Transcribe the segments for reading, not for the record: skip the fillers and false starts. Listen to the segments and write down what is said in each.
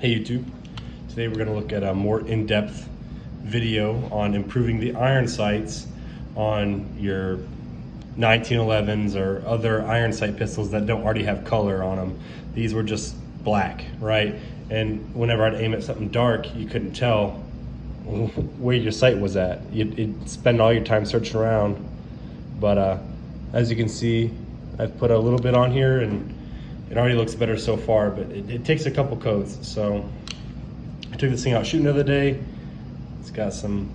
Hey YouTube, today we're going to look at a more in-depth video on improving the iron sights on your 1911s or other iron sight pistols that don't already have color on them. These were just black, right? And whenever I'd aim at something dark, you couldn't tell where your sight was at. You'd spend all your time searching around. But as you can see, I've put a little bit on here and it already looks better so far, but it takes a couple coats. So I took this thing out shooting the other day. It's got some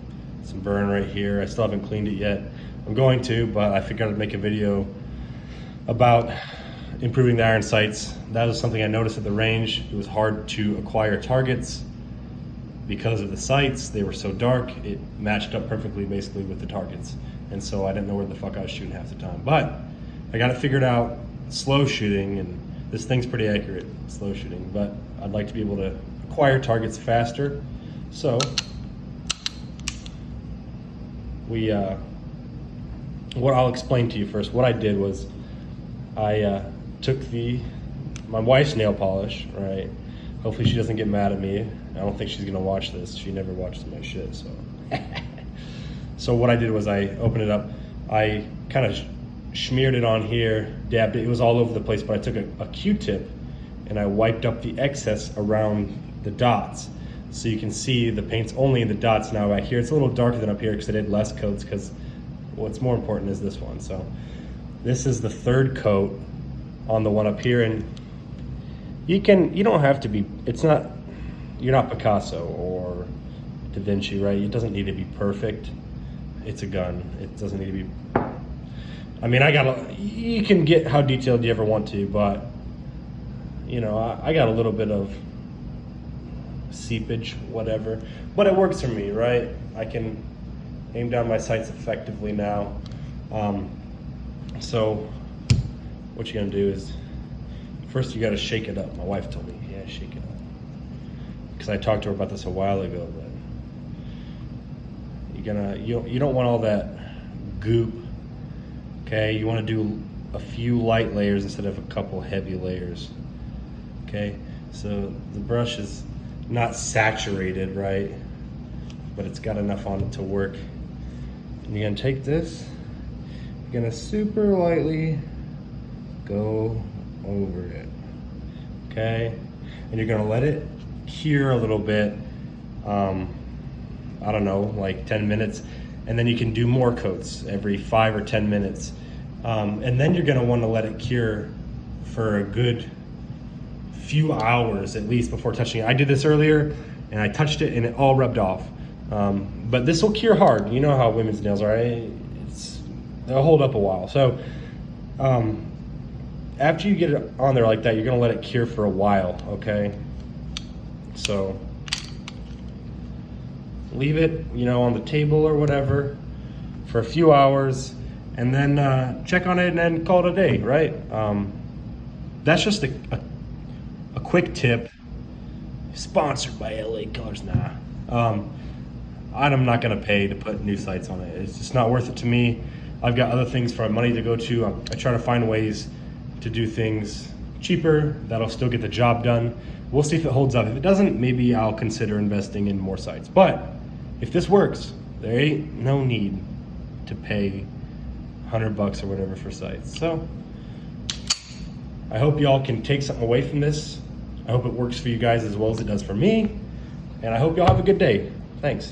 burn right here. I still haven't cleaned it yet. I'm going to, but I figured I'd make a video about improving the iron sights. That was something I noticed at the range. It was hard to acquire targets because of the sights. They were so dark, it matched up perfectly basically with the targets. And so I didn't know where the fuck I was shooting half the time. But I got it figured out, slow shooting, and this thing's pretty accurate, slow shooting, but I'd like to be able to acquire targets faster. So what I'll explain to you first, what I did was I took my wife's nail polish, right? Hopefully she doesn't get mad at me. I don't think she's gonna watch this. She never watches my shit, so. So what I did was I opened it up. I kind of smeared it on here, dabbed it. It was all over the place, but I took a Q-tip and I wiped up the excess around the dots. So you can see the paint's only in the dots now back here. It's a little darker than up here because I did less coats, because what's more important is this one. So this is the third coat on the one up here, and you don't have to be, you're not Picasso or Da Vinci, right? It doesn't need to be perfect. It's a gun. It doesn't need to be, I mean, you can get how detailed you ever want to, but you know, I got a little bit of seepage, whatever, but it works for me, right? I can aim down my sights effectively now. So what you're gonna do is, first you gotta shake it up. My wife told me, yeah, shake it up. Because I talked to her about this a while ago, but you don't want all that goop. Okay, you want to do a few light layers instead of a couple heavy layers. Okay, so the brush is not saturated, right? But it's got enough on it to work. And you're gonna take this, you're gonna super lightly go over it. Okay, and you're gonna let it cure a little bit. I don't know, like 10 minutes. And then you can do more coats every 5 or 10 minutes. And then you're gonna wanna let it cure for a good few hours at least before touching it. I did this earlier and I touched it and it all rubbed off. But this will cure hard. You know how women's nails are, right? They'll hold up a while. So after you get it on there like that, you're gonna let it cure for a while, okay? So leave it, on the table or whatever for a few hours, and then check on it and then call it a day, right? That's just a quick tip. Sponsored by LA Colors, nah. I'm not gonna pay to put new sights on it. It's just not worth it to me. I've got other things for my money to go to. I try to find ways to do things cheaper that'll still get the job done. We'll see if it holds up. If it doesn't, maybe I'll consider investing in more sights. But if this works, there ain't no need to pay $100 or whatever for sights. So I hope y'all can take something away from this. I hope it works for you guys as well as it does for me. And I hope y'all have a good day. Thanks.